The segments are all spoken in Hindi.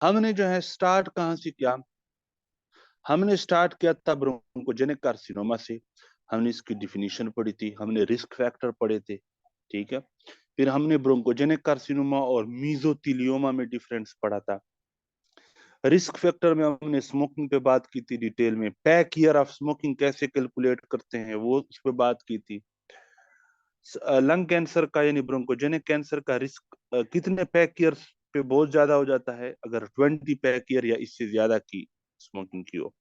हमने जो है स्टार्ट कहाँ से किया, हमने स्टार्ट किया था ब्रोंकोजेनिक कार्सिनोमा से। हमने इसकी डिफिनीशन पढ़ी थी, हमने रिस्क फैक्टर पढ़े थे, ठीक है। फिर हमने ब्रोंकोजेनिक कार्सिनोमा और मीजोथीलियोमा में डिफरेंस पढ़ा था। रिस्क फैक्टर में हमने स्मोकिंग पे बात की थी डिटेल में, पैक ईयर ऑफ स्मोकिंग कैसे कैलकुलेट करते हैं वो उस पर बात की थी। लंग कैंसर का यानी ब्रोंकोजेनिक कैंसर का रिस्क कितने पैक ईयर्स पे बहुत ज्यादा हो जाता है, अगर 20 पैक ईयर या इससे ज्यादा की स्मोकिंग की हो।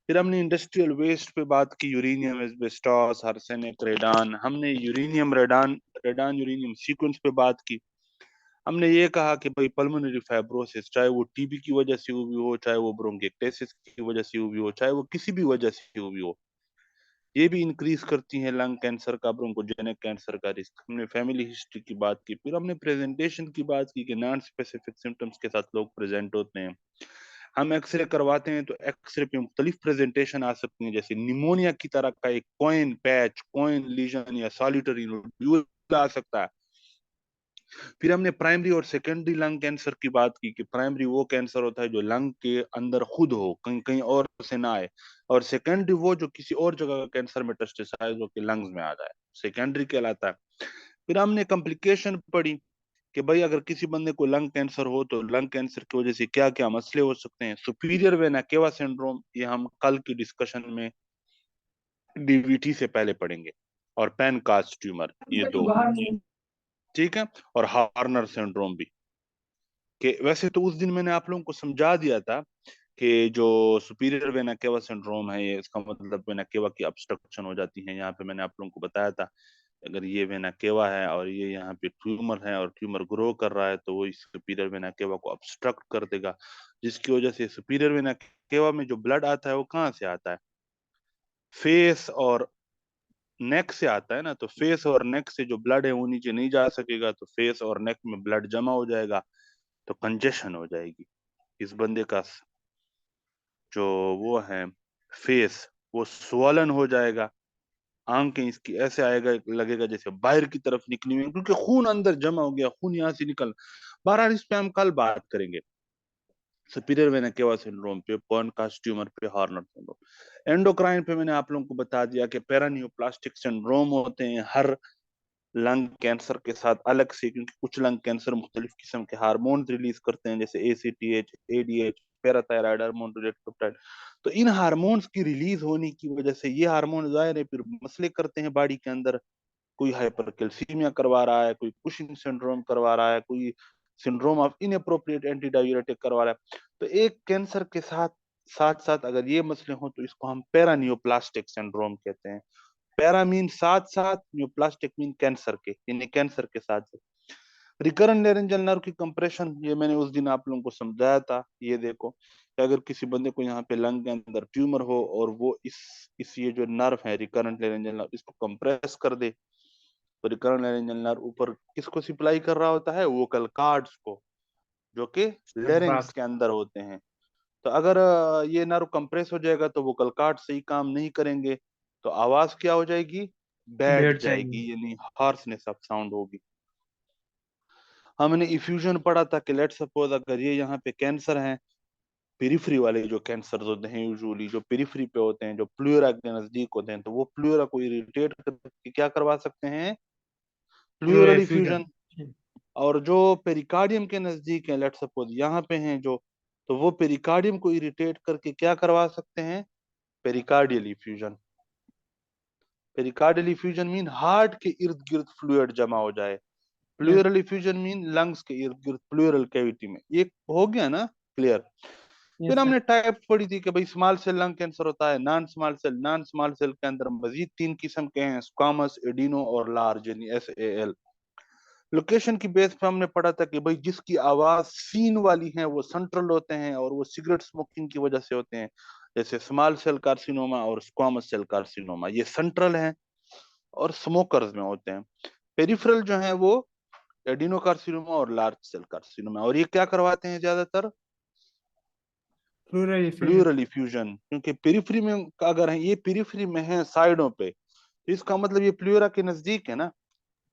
फिर हमने इंडस्ट्रियल वेस्ट पे बात की, यूरेनियम, एस्बेस्टॉस, आर्सेनिक, रेडान। हमने uranium, radon radon uranium sequence पे बात की। हमने ये कहा कि भाई पल्मोनरी फाइब्रोसिस चाहे वो टीबी की वजह से हुई हो, चाहे वो ब्रोंकिक्टेसिस की वजह से हुई हो, चाहे वो किसी भी वजह से हुई हो, ये भी इंक्रीज करती है लंग कैंसर का, ब्रोंकोजेनिक कैंसर का रिस्क। हमने फैमिली हिस्ट्री की बात की। फिर हमने प्रेजेंटेशन की बात की कि नॉन स्पेसिफिक सिम्टम्स के साथ लोग प्रेजेंट होते हैं। हम एक्सरे करवाते हैं तो एक्सरे पे मुख्तलिफ प्रेजेंटेशन आ सकती हैं, जैसे निमोनिया की तरह का एक कॉइन पैच, कॉइन लीजन या सॉलिटरी नोड्यूल आ सकता है। फिर हमने प्राइमरी और सेकेंडरी लंग कैंसर की बात की कि प्राइमरी वो कैंसर होता है जो लंग के अंदर खुद हो, कहीं कहीं और से ना आए, और सेकेंडरी वो जो किसी और जगह का कैंसर मेटास्टेसाइज हो के लंग्स में आ जाए, सेकेंडरी कहलाता है। फिर हमने कॉम्प्लिकेशन पढ़ी कि भाई अगर किसी बंदे को लंग कैंसर हो तो लंग कैंसर की वजह से क्या क्या मसले हो सकते हैं। सुपीरियर वेना केवा सिंड्रोम, ये हम कल की डिस्कशन में डीवीटी से पहले पढ़ेंगे। और पेनकास्ट ट्यूमर, ये दो, ठीक है। और हार्नर सिंड्रोम भी। कि वैसे तो उस दिन मैंने आप लोगों को समझा दिया था कि जो सुपीरियर वेना केवा सिंड्रोम है, ये इसका मतलब वेना केवा की ऑब्स्ट्रक्शन हो जाती है। यहाँ पे मैंने आप लोगों को बताया था, अगर ये वेना केवा है और ये यहाँ पे ट्यूमर है और ट्यूमर ग्रो कर रहा है तो वो इस सुपीरियर वेना केवा को ऑब्स्ट्रक्ट कर देगा, जिसकी वजह से सुपीरियर वेना केवा में जो ब्लड आता है वो कहाँ से आता है, फेस और नेक से आता है ना। तो फेस और नेक से जो ब्लड है वो नीचे नहीं जा सकेगा, तो फेस और नेक में ब्लड जमा हो जाएगा, तो कंजेशन हो जाएगी। इस बंदे का जो वो है फेस, वो स्वॉलन हो जाएगा। आंखें इसकी ऐसे आएगा, लगेगा जैसे बाहर की तरफ निकली हुई है, क्योंकि खून अंदर जमा हो गया, खून यहाँ से निकल। बहरहाल इस पे हम कल बात करेंगे, सुपीरियर वेना केवा सिंड्रोम पे, पॉनकास्ट ट्यूमर पे, हार्नर सिंड्रोम। एंडोक्राइन पे मैंने आप लोगों को बता दिया कि पेरानियोप्लास्टिक सिंड्रोम होते हैं हर लंग कैंसर के साथ अलग से, क्योंकि कुछ लंग कैंसर मुख्तलिफ किस्म के हार्मोन रिलीज करते हैं, जैसे ACTH, ADH, parathyroid hormone, related. तो इन हार्मोन्स की रिलीज होने की वजह से ये हार्मोन जाहिर है फिर मसले करते हैं बॉडी के अंदर। कोई हाइपरकैल्सीमिया करवा रहा है, कोई कुशिंग सिंड्रोम करवा रहा है, कोई syndrome of inappropriate anti diuretic करवा रहा है। तो एक कैंसर के साथ साथ साथ अगर ये मसले हों तो इसको हम पेरानियोप्लास्टिक सिंड्रोम कहते हैं। पैरा मीन साथ साथ, न्यूप्लास्टिक मीन कैंसर के, यानी कैंसर के साथ साथ। रिकरेंट लेरेंजियल नर्व की कंप्रेशन, ये मैंने उस दिन आप लोगों को समझाया था। ये देखो कि अगर किसी बंदे को यहाँ पे लंग के अंदर ट्यूमर हो और वो इस ये जो नर्व है रिकरेंट लेरेंजियल नर्व, इसको कंप्रेस कर दे, तो रिकरेंट लेरेंजियल नर्व ऊपर किसको सप्लाई कर रहा होता है, वोकल कार्ड्स को, जो कि लेरेंक्स के अंदर होते हैं। तो अगर ये नर्व कंप्रेस हो जाएगा तो वोकल कार्ड सही काम नहीं करेंगे, तो आवाज क्या हो जाएगी, बैठ बैठ जाएंगे। जाएगी, यानी हार्सनेस ऑफ साउंड होगी। हमने इफ्यूजन पढ़ा था कि लेट सपोज अगर ये यहाँ पे कैंसर है, पेरिफेरी वाले जो कैंसर होते हैं यूजुअली जो पेरिफेरी पे होते हैं, जो प्लूरा के नजदीक होते हैं, तो वो प्लूरा को इरिटेट करके क्या करवा सकते हैं, प्लूरल फ्लूरोफ्यूजन। इफ्यूजन। और जो पेरिकार्डियम के नजदीक है, लेट सपोज यहाँ पे हैं जो, तो वो पेरिकार्डियम को इरिटेट करके क्या करवा सकते हैं, pericardial effusion. Pericardial effusion mean heart के इर्द गिर्द फ्लूइड जमा हो जाए। Yes. Pleural effusion mean lungs के इर्द गिर्द प्लूरल कैविटी में। ये हो गया ना क्लियर। फिर यस सर। हमने टाइप पढ़ी थी कि भाई स्मॉल सेल लंग कैंसर होता है, non small cell. Non small cell के अंदर मजीद 3 किस्म के हैं, स्क्वामस, एडिनो और लार्ज, यानी SAL। लोकेशन की बेस पे हमने पढ़ा था कि भाई जिसकी आवाज सीन वाली है वो सेंट्रल होते हैं और वो सिगरेट स्मोकिंग की वजह से होते हैं, जैसे स्मॉल सेल कार्सिनोमा और स्क्वामस सेल कार्सिनोमा, ये सेंट्रल है और स्मोकर्स में होते हैं। पेरिफेरल जो है वो एडिनोकार्सिनोमा और लार्ज सेल कार्सिनोमा। और ये क्या करवाते हैं ज्यादातर, फ्लूरोफ्यूजन। प्लूरल इफ्यूजन, क्योंकि पेरिफेरी में अगर है, ये पेरिफेरी में है साइडों पे, तो इसका मतलब ये प्लूरा के नजदीक है ना।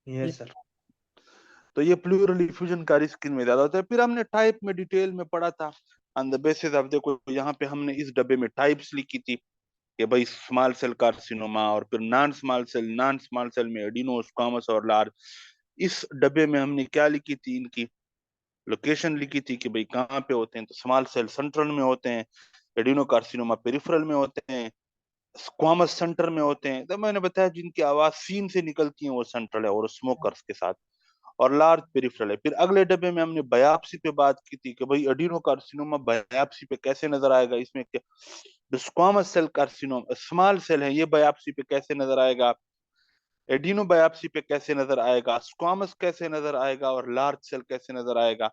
Yes sir. तो ये प्लूरल इफ्यूजन का रिस्क इनमें ज्यादा होता है। फिर हमने टाइप में डिटेल में पढ़ा था ऑन द बेसिस ऑफ, देखो यहाँ पे हमने इस डब्बे में टाइप्स लिखी थी कि भाई स्मॉल सेल कार्सिनोमा, और फिर नॉन स्मॉल सेल में एडिनो, स्क्वामस और लार्ज। इस डब्बे में हमने क्या लिखी थी, इनकी लोकेशन लिखी थी कि भाई कहाँ पे होते हैं। तो स्मॉल सेल सेंट्रल में होते हैं, एडिनो कार्सिनोमा पेरिफेरल में होते हैं, स्क्वामस सेंटर में होते हैं। तो मैंने बताया जिनकी आवाज सीन से निकलती है वो सेंट्रल है और स्मोकर्स के साथ, और लार्ज पेरिफेरल है। फिर अगले डब्बे में हमने बायोप्सी पे बात की थी कि भाई एडिनो कार्सिनोमा बायोप्सी पे कैसे नजर आएगा, इसमें क्या जो squamous cell carcinoma small cell है ये बायोप्सी पे कैसे नजर आएगा, एडिनो बायोप्सी पे कैसे नजर आएगा, स्क्वामस कैसे नजर आएगा, और लार्ज सेल कैसे नजर आएगा,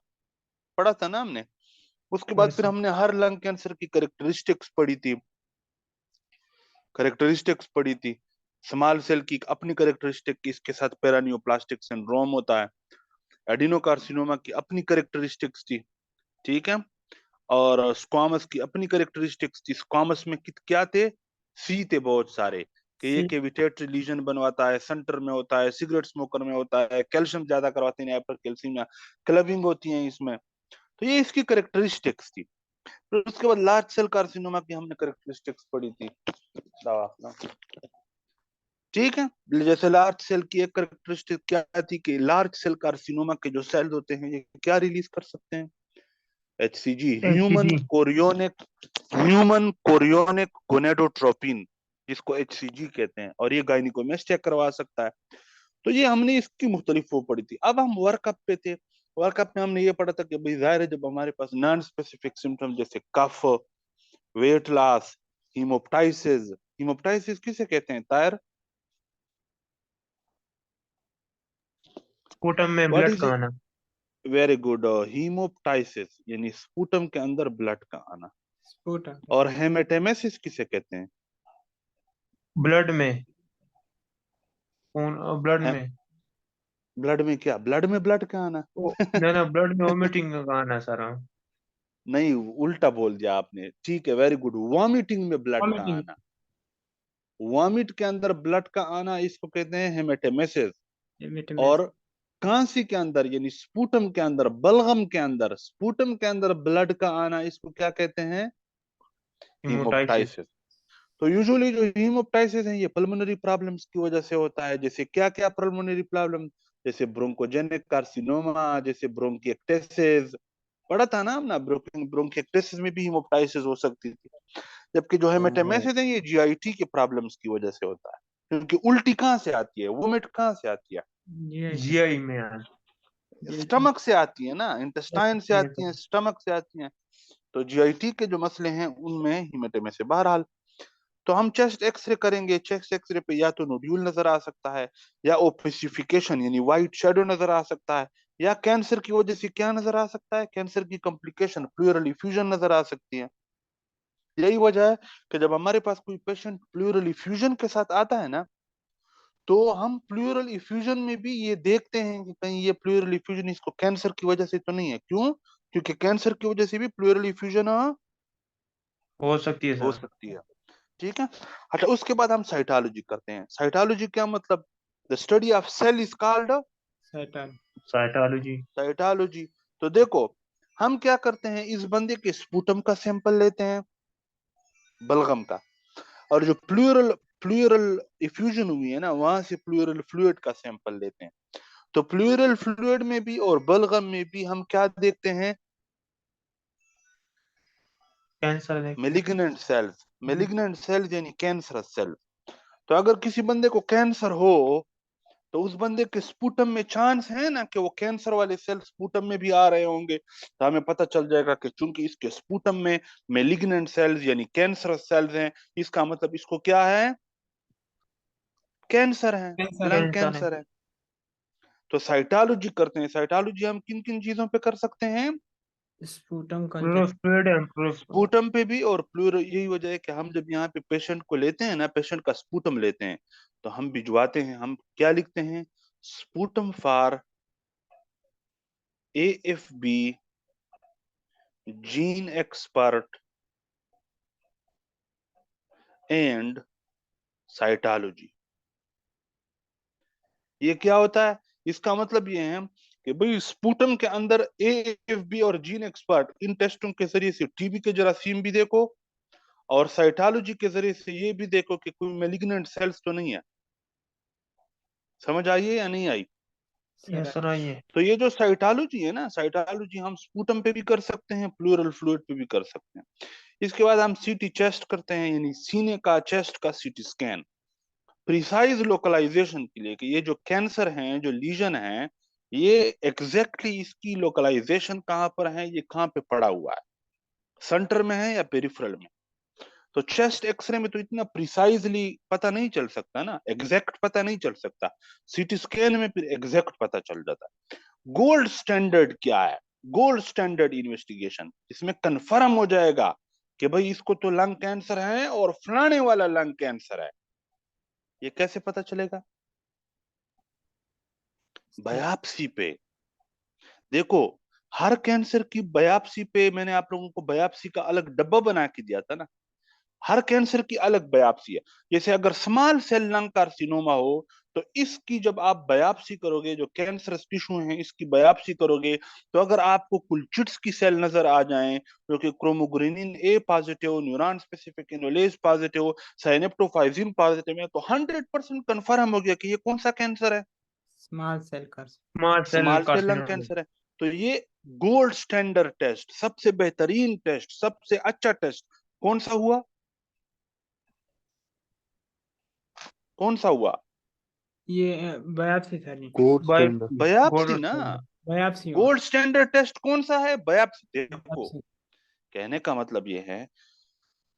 पढ़ा था ना हमने। उसके बाद यस फिर सर। हमने हर लंग कैंसर की करेक्टरिस्टिक्स पढ़ी थी, स्मॉल सेल की अपनी करेक्टरिस्टिक की, इसके साथ पेरानियोप्लास्टिक सिंड्रोम होता है। एडिनो कार्सिनोमा की अपनी करेक्टरिस्टिक्स थी, ठीक है। और स्क्वामस की अपनी करेक्टरिस्टिक्स थी। स्क्वामस में क्या थे, सी थे बहुत सारे, कि ये सी। कैविटेटरी लीजन बनवाता है, सेंटर में होता है, सिगरेट स्मोकर में होता है, कैल्शियम ज्यादा करवाते हैं, हाइपर कैल्शियम, क्लविंग होती है इसमें। तो ये इसकी करेक्टरिस्टिक्स थी। फिर उसके बाद लार्ज सेल कार्सिनोमा की हमने करेक्टरिस्टिक्स पढ़ी थी, दवा, ठीक है। जैसे लार्ज सेल की एक करेक्टरिस्टिक क्या थी कि लार्ज सेल कार्सिनोमा के जो सेल्स होते हैं ये क्या रिलीज कर सकते हैं, HCG, HCG। Human chorionic gonadotropin, जिसको एचसीजी कहते हैं, और ये गायनिकोमेस्ट चेक करवा सकता है। तो ये हमने इसकी मुख्तलिफ वो पढ़ी थी। अब हम वर्कअप पे थे। वर्कअप में हमने ये पढ़ा था कि भाई जाहिर है जब हमारे पास नॉन स्पेसिफिक सिम्टम जैसे कफ, वेट लॉस, हीमोप्टाइसिस, हीमोप्टाइसिस किसे कहते हैं तायर, स्पूटम में व्हाट ब्लड इज का इट, आना। वेरी गुड, हीमोप्टाइसिस यानी स्पूटम के अंदर ब्लड का आना। स्पूटम। और हेमेटेमेसिस किसे कहते हैं, ब्लड में खून, ब्लड में। ब्लड में क्या, ब्लड में ब्लड का आना ओ, ना ना, ब्लड में वोमिटिंग का आना सर। नहीं, उल्टा बोल दिया आपने, ठीक है, वेरी गुड, वॉमिटिंग में ब्लड का वोमिटिंग। आना, वॉमिट के अंदर ब्लड का आना इसको कहते हैं हेमेटेमेसिस। हेमेटोमेस। और कांसी के अंदर यानी स्पूटम के अंदर, बलगम के अंदर, स्पूटम के अंदर ब्लड का आना इसको क्या कहते हैं, हेमोटाइसिस। हीमोप्टाइसिस। तो यूजुअली जो हीमोप्टाइसिस है ये पल्मोनरी प्रॉब्लम्स की वजह से होता है। जैसे क्या क्या पल्मोनरी प्रॉब्लम, जैसे ब्रोंकोजेनिक कार्सिनोमा, जैसे ब्रोंकिएक्टेसिस, पढ़ा था ना हमने, ब्रोंकिएक्टेसिस में भी हीमोप्टाइसिस हो सकती थी। जबकि जो हेमेटेमेसिस है ये जीआईटी के प्रॉब्लम्स की वजह से होता है, क्योंकि उल्टी कहाँ से आती है, वोमिट कहाँ से आती है, जीआई में यार। जीआई। स्टमक से आती है ना, इंटेस्टाइन से आती है, स्टमक से आती है। तो जीआईटी के जो मसले हैं उनमें हेमेटेमेसिस। बहरहाल, तो हम चेस्ट एक्सरे करेंगे, चेस्ट एक्सरे पे या तो नोड्यूल नजर आ सकता है, या ओपेसिफिकेशन यानी वाइट शेडो नजर आ सकता है, या कैंसर की वजह से क्या नजर आ सकता है, कैंसर की कॉम्प्लिकेशन प्लूरल इफ्यूजन नजर आ सकती है। यही वजह है कि जब हमारे पास कोई पेशेंट प्लूरल इफ्यूजन के साथ आता है ना, तो हम प्लूरल इफ्यूजन में भी ये देखते हैं कि कहीं ये प्लूरल इफ्यूजन इसको कैंसर की वजह से तो नहीं है। क्यों, क्योंकि कैंसर की वजह से भी प्लूरल इफ्यूजन हो सकती है हो सर। सकती है, ठीक है। अच्छा, उसके बाद हम साइटोलॉजी करते हैं। साइटोलॉजी क्या मतलब, the study of cell is called साइटल साइटोलॉजी। साइटोलॉजी। तो देखो, हम क्या करते हैं, इस बंदे के स्पूटम का सैंपल लेते हैं, बलगम का, और जो प्लूरल प्लूरल इफ्यूजन हुई है ना वहां से प्लूरल फ्लूइड का सैंपल लेते हैं। तो प्लूरल फ्लूइड में भी और बलगम में भी हम क्या देखते हैं, कैंसर देखते हैं। मेलिग्नेंट सेल्स यानी कैंसरस सेल। तो अगर किसी बंदे को कैंसर हो, तो उस बंदे के स्पूटम में चांस है ना कि वो कैंसर वाले सेल स्पूटम में भी आ रहे होंगे। तो हमें पता चल जाएगा कि चूंकि इसके स्पूटम में मेलिग्नेंट सेल्स यानी कैंसरस सेल्स हैं, इसका मतलब इसको क्या है, कैंसर है, कैंसर लंग कैंसर है। कैंसर है। तो साइटोलॉजी करते हैं। साइटोलॉजी हम किन किन चीजों पे कर सकते हैं, sputum culture. Fluid and proof. Sputum पे भी और प्लूरल। यही वजह है कि हम जब यहाँ पे पेशेंट को लेते हैं ना, पेशेंट का स्पूटम लेते हैं, तो हम भिजवाते हैं, हम क्या लिखते हैं, sputum for AFB gene expert and cytology. ये क्या होता है, इसका मतलब ये है कि भाई स्पूटम के अंदर AFB और जीन एक्सपर्ट इन टेस्टों के जरिए से टीबी के जरासीम भी देखो और साइटोलॉजी के जरिए से ये भी देखो कि कोई मेलिग्नेंट सेल्स तो नहीं है। समझ आई या नहीं आई? ये सुनाइए। तो ये जो साइटोलॉजी है ना, साइटोलॉजी हम स्पूटम पे भी कर सकते हैं, प्लूरल फ्लूइड पे भी कर सकते हैं। इसके बाद हम सीटी चेस्ट करते हैं, यानी सीने का, चेस्ट का सीटी स्कैन, प्रिसाइज लोकलाइजेशन के लिए कि ये जो कैंसर है, जो लीजन है, ये एग्जैक्टली इसकी लोकलाइजेशन कहाँ पर है, ये कहाँ पे पड़ा हुआ है, सेंटर में है या पेरिफेरल में। तो चेस्ट एक्सरे में तो इतना प्रिसाइजली पता नहीं चल सकता ना, एग्जैक्ट पता नहीं चल सकता। सीटी स्कैन में फिर एग्जैक्ट पता चल जाता है। गोल्ड स्टैंडर्ड क्या है? गोल्ड स्टैंडर्ड इन्वेस्टिगेशन, इसमें कंफर्म हो जाएगा कि भाई इसको तो लंग कैंसर है और फलाने वाला लंग कैंसर है। ये कैसे पता चलेगा? बायोप्सी पे। देखो, हर कैंसर की बायोप्सी पे मैंने आप लोगों को बायोप्सी का अलग डब्बा बना के दिया था ना। हर कैंसर की अलग बायोप्सी है। जैसे अगर स्मॉल सेल लंग कार्सिनोमा हो तो इसकी जब आप बायोप्सी करोगे, जो कैंसरस टिश्यू है इसकी बायोप्सी करोगे, तो अगर आपको कुलचिट्स की सेल नजर आ जाएं जो कि chromogranin A positive, neuron specific enolase positive, synaptophysin positive है, तो 100% कंफर्म हो गया कि ये कौन सा कैंसर है? Small cell carcinoma. Small cell small cell lung carcinoma. Cancer है। तो ये गोल्ड स्टैंडर्ड टेस्ट, सबसे बेहतरीन टेस्ट, सबसे अच्छा टेस्ट कौन सा हुआ? कौन सा हुआ? ये बायोप्सी था नहीं। Gold standard. बायोप्सी गोल्ड ना। बायोप्सी हुआ। गोल्ड स्टैंडर्ड टेस्ट कौन सा है? बायोप्सी। देखो, बायोप्सी। कहने का मतलब ये है,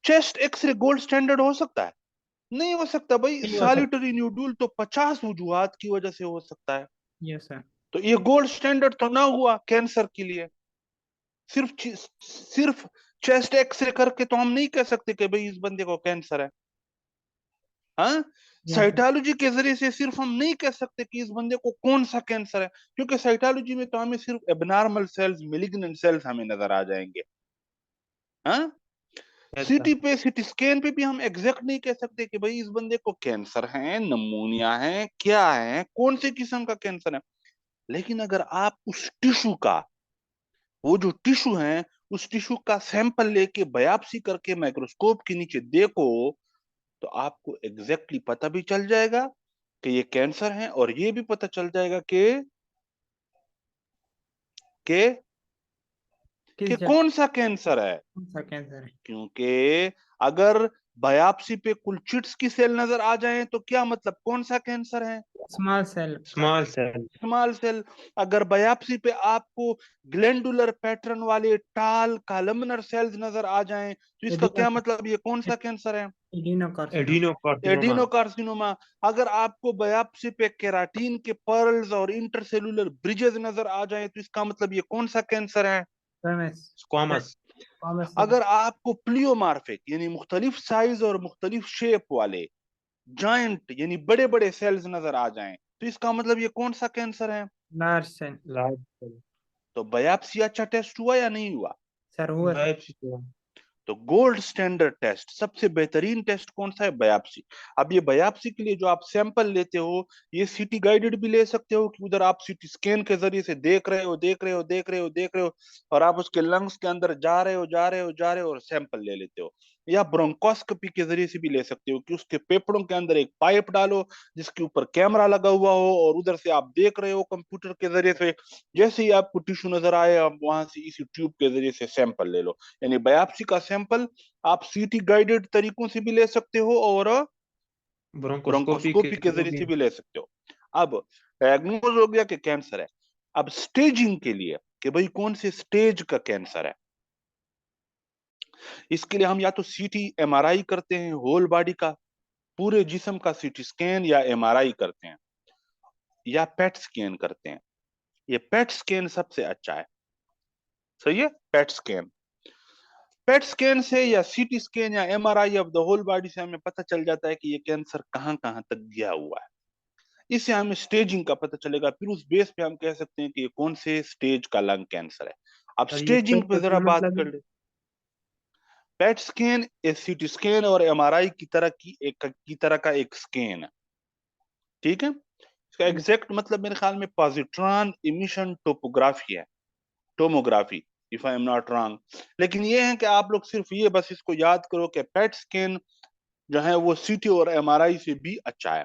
चेस्ट एक्सरे गोल्ड स्टैंडर्ड हो सकता है? नहीं हो सकता भाई। नहीं हो सकता। सॉलिटरी न्यूड्यूल तो 50 वजूहात की वजह से हो सकता है। Yes sir. तो ये गोल्ड स्टैंडर्ड तो ना हुआ कैंसर के लिए। सिर्फ चेस्ट एक्सरे करके तो हम नहीं कह सकते कि भाई इस बंदे को कैंसर है। हाँ, यस सर। साइटोलॉजी के जरिए से सिर्फ हम नहीं कह सकते कि इस बंदे को कौन सा कैंसर है, क्योंकि साइटोलॉजी में तो हमें सिर्फ एबनॉर्मल सेल्स, मेलिग्नेंट सेल्स हमें नजर आ जाएंगे। हाँ, यस सर। सीटी पे, सीटी स्कैन पे भी हम एग्जैक्ट नहीं कह सकते कि भाई इस बंदे को कैंसर है, नमूनिया है, क्या है, कौन से किस्म का कैंसर है। लेकिन अगर आप उस टिश्यू का, वो जो टिश्यू है, उस टिश्यू का सैंपल लेके बायोप्सी करके माइक्रोस्कोप के नीचे देखो, तो आपको एग्जैक्टली पता भी चल जाएगा कि ये कैंसर है, और ये भी पता चल जाएगा कि किस जगह कौन सा कैंसर है। कौन सा कैंसर है? क्योंकि अगर बायोप्सी पे कुल चिट्स की सेल नजर आ जाए तो क्या मतलब, कौन सा कैंसर है? Small cell small cell. Small cell. अगर बायोप्सी पे आपको ग्लैंडुलर पैटर्न वाले टाल कॉलमनर सेल्स नजर आ जाएं तो इसका क्या मतलब, ये कौन सा कैंसर है? एडिनोकार्सिनोमा। एडिनोकार्सिनोमा। एडिनोकार्सिनोमा। अगर आपको बायोप्सी पे केराटिन के पर्ल्स और इंटरसेलुलर ब्रिजेस नजर आ जाएं तो इसका मतलब ये कौन सा कैंसर है? स्क्वामस। स्क्वामस। स्क्वामस। अगर आपको प्लियोमार्फिक यानी मुख्तलिफ साइज और मुख्तलिफ शेप वाले जॉइंट यानी बड़े बड़े सेल्स नजर आ जाएं तो इसका मतलब ये कौन सा कैंसर है? Large cell. Large cell. तो बायोप्सी अच्छा टेस्ट हुआ या नहीं हुआ? सर हुआ सर। बायोप्सी तो तो गोल्ड स्टैंडर्ड टेस्ट, सबसे बेहतरीन टेस्ट कौन सा है? बायोप्सी। अब ये बायोप्सी के लिए जो आप सैंपल लेते हो, ये सीटी गाइडेड भी ले सकते हो कि उधर आप सीटी स्कैन के जरिए से देख रहे हो, देख रहे हो, देख रहे हो, देख रहे हो, और आप उसके लंग्स के अंदर जा रहे हो, जा रहे हो, जा रहे हो, और सैंपल ले लेते हो। या ब्रोंकोस्कोपी के जरिए से भी ले सकते हो कि उसके फेफड़ों के अंदर एक पाइप डालो जिसके ऊपर कैमरा लगा हुआ हो, और उधर से आप देख रहे हो कंप्यूटर के जरिए से, जैसे ही आपको टिश्यू नजर आए आप वहां से इसी ट्यूब के जरिए से सैंपल ले लो। यानी बायोप्सी का सैंपल आप सीटी गाइडेड तरीकों से भी ले सकते हो और ब्रोंकोस्कोपी के ब्रोंकोस्कोपी के थ्रू जरिए भी। से भी ले सकते हो। अब डायग्नोज हो गया कि कैंसर है। अब स्टेजिंग के लिए कि भाई कौन से स्टेज का कैंसर है, इसके लिए हम या तो सीटी एमआरआई करते हैं, होल बॉडी का, पूरे जिस्म का सीटी स्कैन या एमआरआई करते हैं, या पेट स्कैन करते हैं। ये पेट स्कैन सबसे अच्छा है। सही है, पेट स्कैन। पेट स्कैन से या सीटी स्कैन या MRI of the whole body से हमें पता चल जाता है कि ये कैंसर कहां कहां तक गया हुआ है। इससे हमें स्टेजिंग का पता चलेगा, फिर उस बेस पे हम कह सकते हैं कि ये कौन से स्टेज का लंग कैंसर है। अब सर ये स्टेजिंग पेट पे का जरा क्या बात मतलब कर है? ले। पेट स्कैन सीटी स्कैन और एमआरआई की तरह का एक स्कैन है। ठीक है, इसका एग्जैक्ट मतलब मेरे ख्याल में पॉजिट्रॉन इमिशन टोपोग्राफी है, tomography, if I am not wrong. लेकिन ये है कि आप लोग सिर्फ ये बस इसको याद करो कि पेट स्कैन जो है वो सीटी और एमआरआई से भी अच्छा है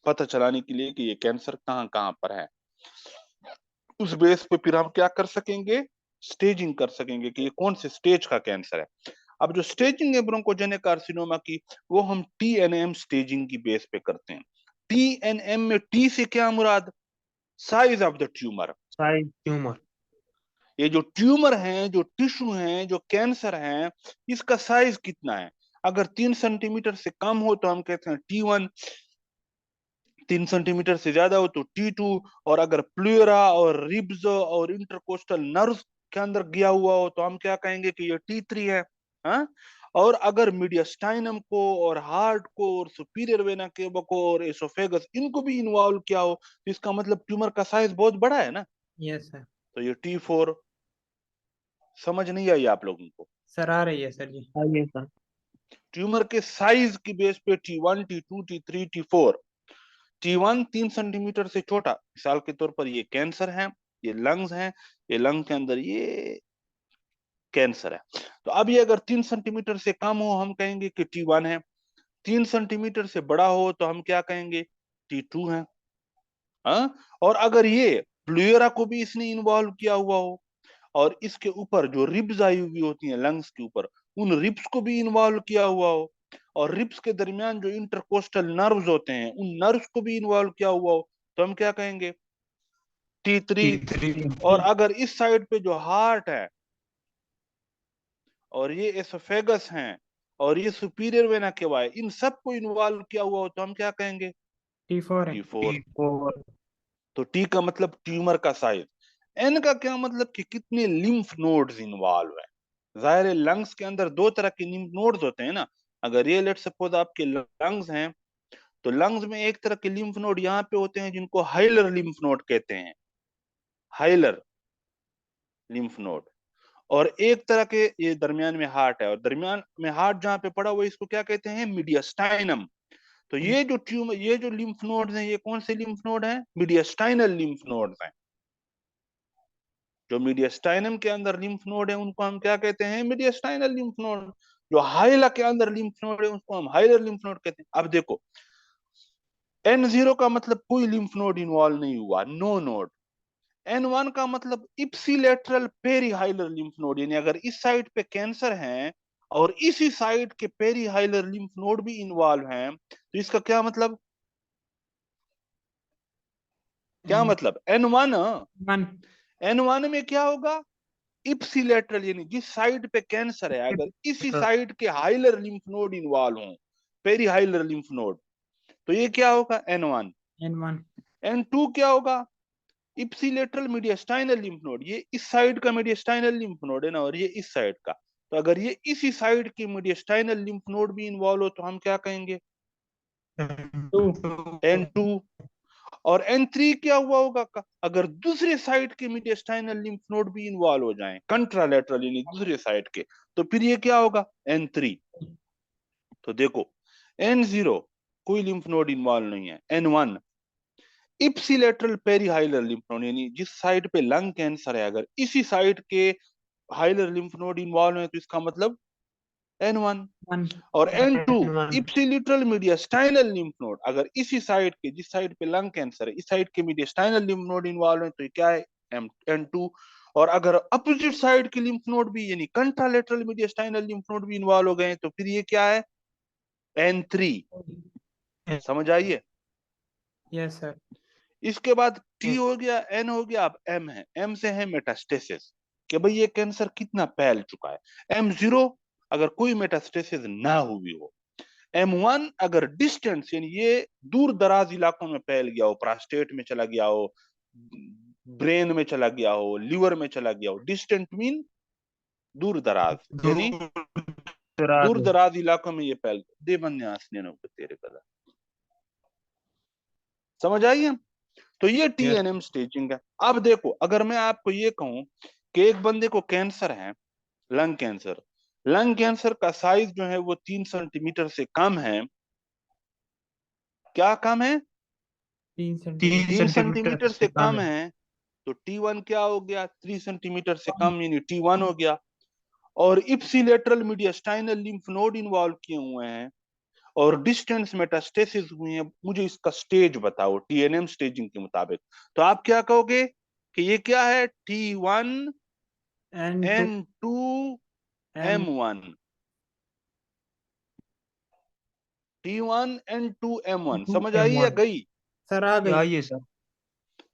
पता चलाने के लिए कि ये कैंसर कहाँ कहाँ पर है। उस बेस पे फिर हम क्या कर सकेंगे, स्टेजिंग कर सकेंगे कि ये कौन से स्टेज का कैंसर है। अब जो स्टेजिंग है ब्रोंकोजेनिक कार्सिनोमा की, वो हम टीएनएम स्टेजिंग की बेस पे करते हैं। टीएनएम में टी से क्या मुराद, size of the tumour. Size tumour. ये जो ट्यूमर है, जो टिश्यू है, जो कैंसर है, इसका साइज कितना है। अगर 3 सेंटीमीटर से कम हो तो हम कहते हैं T1, 3 सेंटीमीटर से ज्यादा हो तो T2, और अगर प्लूरा और रिब्स और इंटरकोस्टल नर्व्स के अंदर गया हुआ हो तो हम क्या कहेंगे कि ये T3 है। हाँ? और अगर मीडियस्टाइनम को और हार्ट को और सुपीरियर वेना केवा को और एसोफेगस इनको भी इन्वॉल्व किया हो तो इसका मतलब ट्यूमर का साइज बहुत बड़ा है ना। Yes sir. तो ये T4। समझ नहीं आई आप लोगों को? सर आ रही है सर जी। आइए सर। ट्यूमर के साइज की बेस पे T1, T2, T3, T4। T1 3 centimetre से छोटा, मिसाल के तौर पर ये कैंसर है, ये लंग्स है, ये लंग के अंदर ये कैंसर है। तो अब ये अगर 3 सेंटीमीटर से कम हो हम कहेंगे कि T1 है, 3 सेंटीमीटर से बड़ा हो तो हम क्या कहेंगे, T2 है। हाँ? और अगर ये प्लूरा को भी इसने इन्वॉल्व किया हुआ हो और इसके ऊपर जो रिब्स आई हुई होती हैं लंग्स के ऊपर, उन रिब्स को भी इन्वॉल्व किया हुआ हो, और रिब्स के दरमियान जो इंटरकोस्टल नर्व्स होते हैं उन नर्व्स को भी इन्वॉल्व किया हुआ हो तो हम क्या कहेंगे, T3। T3। और अगर इस साइड पे जो हार्ट है और ये एसोफेगस हैं और ये सुपीरियर वेना केवा है, इन सबको इन्वॉल्व किया हुआ हो तो हम क्या कहेंगे, T4 है। T4। T4। तो टी का मतलब ट्यूमर का साइज, एन का क्या मतलब कि कितने लिम्फ नोड्स इन्वॉल्व है। जाहिर है लंग्स के अंदर दो तरह के लिम्फ नोड्स होते हैं ना। अगर ये लेट सपोज आपके लंग्स हैं तो लंग्स में एक तरह के लिम्फ नोड यहाँ पे होते हैं जिनको हाइलर लिम्फ नोड कहते हैं, हाइलर लिम्फ नोड। और एक तरह के ये दरमियान में हार्ट है, और दरमियान में हार्ट जहाँ पे पड़ा हुआ है इसको क्या कहते हैं, मीडियस्टाइनम। तो ये जो ट्यूमर, ये जो लिम्फ नोड्स हैं ये कौन से लिम्फ नोड हैं, मीडियस्टाइनल लिम्फ नोड्स हैं। जो मीडियस्टाइनम के अंदर लिम्फ नोड है उनको हम क्या कहते हैं, मीडियस्टाइनल लिम्फ नोड। जो हाइला के अंदर लिम्फ नोड है उसको हम हाइलर लिम्फ नोड कहते हैं। अब देखो N0 का मतलब कोई लिम्फ नोड इन्वॉल्व नहीं हुआ, नो नोड। N1 का मतलब इप्सिलेटरल पेरीहाइलर लिम्फ नोड, यानी अगर इस साइड पे कैंसर है और इसी साइड के पेरीहाइलर लिम्फ नोड भी इन्वॉल्व हैं तो इसका क्या मतलब, क्या N1 मतलब N1 में क्या होगा, इप्सिलेटरल, यानी जिस साइड पे कैंसर है अगर इसी साइड के हाइलर लिम्फ नोड इन्वॉल्व हों, पेरीहाइलर लिम्फ नोड, तो ये क्या होगा N1। N1 N2 क्या होगा, इप्सिलेटरल मीडियस्टाइनल लिम्फ नोड, ये इस साइड का मीडियस्टाइनल लिम्फ नोड है ना, और ये इस साइड का। तो अगर ये इसी साइड की मीडियस्टाइनल लिम्फ नोड भी इन्वॉल्व हो तो हम क्या कहेंगे,2 N2। और N3 क्या हुआ होगा अगर दूसरे साइड के मीडियस्टाइनल लिम्फ नोड भी इन्वॉल्व हो जाएं, कंट्रालेटरल यानी दूसरे साइड के, तो फिर ये क्या होगा, N3। तो देखो N0 कोई लिम्फ नोड इन्वॉल्व नहीं है, N1 इप्सिलेटरल पेरीहाइलर लिम्फ नोड, यानी जिस साइड पे लंग कैंसर है अगर इसी साइड के हाइलर लिम्फ नोड इन्वॉल्व है तो इसका मतलब N1। 1 और N2 N1। Ipsilateral मीडियस्टाइनल lymph node, अगर इसी साइड के, जिस साइड पे लंग कैंसर है इस साइड के मीडियस्टाइनल लिम्फ नोड इन्वॉल्व है तो ये क्या है, N2। और अगर अपोजिट साइड के लिम्फ नोड भी यानी कंट्रालेटरल मीडियस्टाइनल लिम्फ नोड भी इन्वॉल्व हो गए तो फिर ये क्या है, N3। समझ आइए। Yes sir. इसके बाद T हो गया, N हो गया, अब M है। M से है मेटास्टेसिस, कि भाई ये कैंसर कितना फैल चुका है। M0 अगर कोई मेटास्टेसिस ना हुई हो। M1 अगर डिस्टेंस यानी ये दूर दराज इलाकों में फैल गया हो, प्रोस्टेट में चला गया हो, ब्रेन में चला गया हो, लिवर में चला गया हो। डिस्टेंट मीन दूर दराज, यानी दूर दराज इलाकों में ये फैल दे बंदे हंसने तेरे कलर। समझ आइए। तो ये TNM स्टेजिंग है। अब देखो अगर मैं आपको ये कहूं कि एक बंदे को कैंसर है, लंग कैंसर, लंग कैंसर का साइज जो है वो 3 सेंटीमीटर से कम है, क्या कम है, 3 3 सेंटीमीटर 3 सेंटीमीटर से कम है। है तो T1 क्या हो गया, 3 सेंटीमीटर से कम यानी T1 हो गया। और इप्सिलेटरल मीडियास्टाइनल लिम्फ नोड इन्वॉल्व किए हुए हैं और डिस्टेंस मेटास्टेसिस हुई है, मुझे इसका स्टेज बताओ TNM स्टेजिंग के मुताबिक। तो आप क्या कहोगे कि ये क्या है, T1 N2 M1, T1 N2 M1, समझ आई या गई? सर आ गई। आइए सर।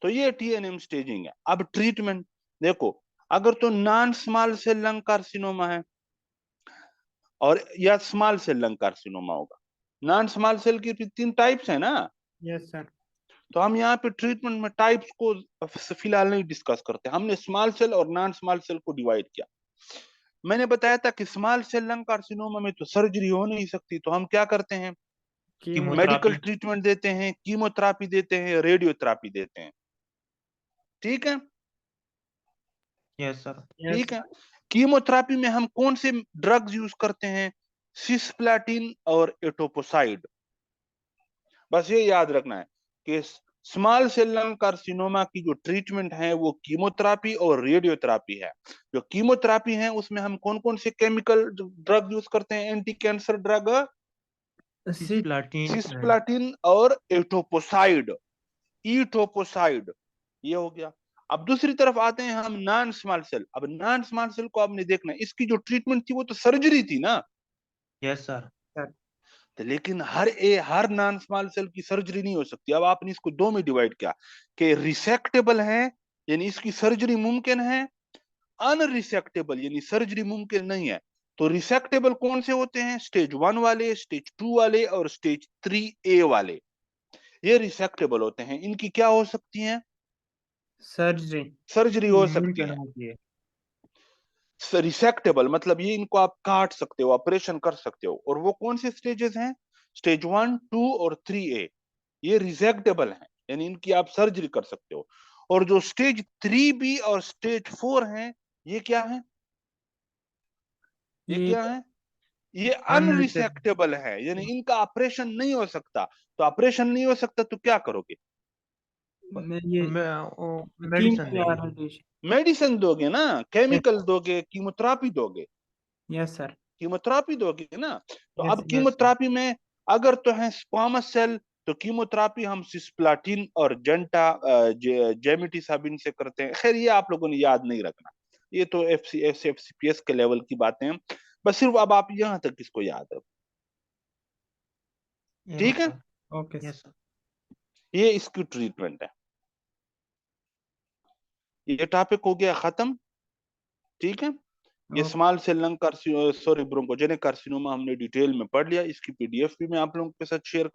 तो ये TNM स्टेजिंग है। अब ट्रीटमेंट देखो, अगर तो non small cell lung carcinoma है और या स्मॉल सेल लंग कार्सिनोमा होगा, नॉन स्मॉल सेल की 3 टाइप्स है ना, यस सर। तो हम यहाँ पे ट्रीटमेंट में टाइप्स को फिलहाल नहीं डिस्कस करते, हमने स्मॉल सेल और नॉन स्मॉल सेल को डिवाइड किया। मैंने बताया था कि स्मॉल सेल लंग कार्सिनोमा में तो सर्जरी हो नहीं सकती, तो हम क्या करते हैं, मेडिकल ट्रीटमेंट देते हैं, कीमोथेरापी देते हैं, रेडियोथेरापी देते हैं। ठीक है, यस सर। ठीक है। कीमोथेरापी में हम कौन से ड्रग्स यूज करते हैं, सिस्प्लाटिन और एटोपोसाइड। बस ये याद रखना है कि स्मॉल सेल लंग कार्सिनोमा की जो ट्रीटमेंट है वो कीमोथेरापी और रेडियोथेरापी है। जो कीमोथेरापी है उसमें हम कौन कौन से केमिकल ड्रग यूज करते हैं, एंटी कैंसर ड्रग, सिस्प्लाटिन और एटोपोसाइड, ईटोपोसाइड, ये हो गया। अब दूसरी तरफ आते हैं हम नॉन स्मॉल सेल। अब नॉन स्मॉल सेल को आपने देखना है, इसकी जो ट्रीटमेंट थी वो तो सर्जरी थी ना। Yes sir. तो लेकिन हर नॉन स्मॉल सेल की सर्जरी नहीं हो सकती। अब आपने इसको 2 में डिवाइड किया कि रिसेक्टेबल है यानी इसकी सर्जरी मुमकिन है, अनरिसेक्टेबल यानी सर्जरी मुमकिन नहीं है। तो रिसेक्टेबल कौन से होते हैं, स्टेज 1 वाले, स्टेज 2 वाले और स्टेज 3A वाले, ये रिसेक्टेबल होते हैं। इनकी क्या हो सकती है, सर्जरी हो सकती है। रिसेक्टेबल मतलब ये इनको आप काट सकते हो, ऑपरेशन कर सकते हो। और वो कौन से स्टेजेस हैं, स्टेज 1, 2 और 3A, ये रिजेक्टेबल हैं यानी इनकी आप सर्जरी कर सकते हो। और जो स्टेज 3B और स्टेज 4 हैं, ये क्या है, ये क्या है, ये अनरिसेक्टेबल है यानी इनका ऑपरेशन नहीं हो सकता। तो ऑपरेशन नहीं हो सकता तो क्या करोगे, मेडिसिन दोगे ना, केमिकल दोगे, कीमोथेरापी दोगे, यस सर। कीमोथेरापी दोगे ना। तो Yes, अब कीमोथेरापी में अगर तो है स्क्वामस सेल, तो कीमोथेरापी हम सिस्प्लाटिन और जंटा जेमिटिसाबिन से करते हैं। खैर ये आप लोगों ने याद नहीं रखना, ये तो FCPS के लेवल की बातें हैं, बस सिर्फ अब आप यहां तक इसको याद रखो। ठीक है, ओके सर। ये इसकी ट्रीटमेंट है। ये टॉपिक हो गया खत्म। ठीक है, ये small cell lung carcino bronchogenic carcinoma हमने डिटेल में पढ़ लिया। इसकी PDF भी मैं आप लोगों के साथ शेयर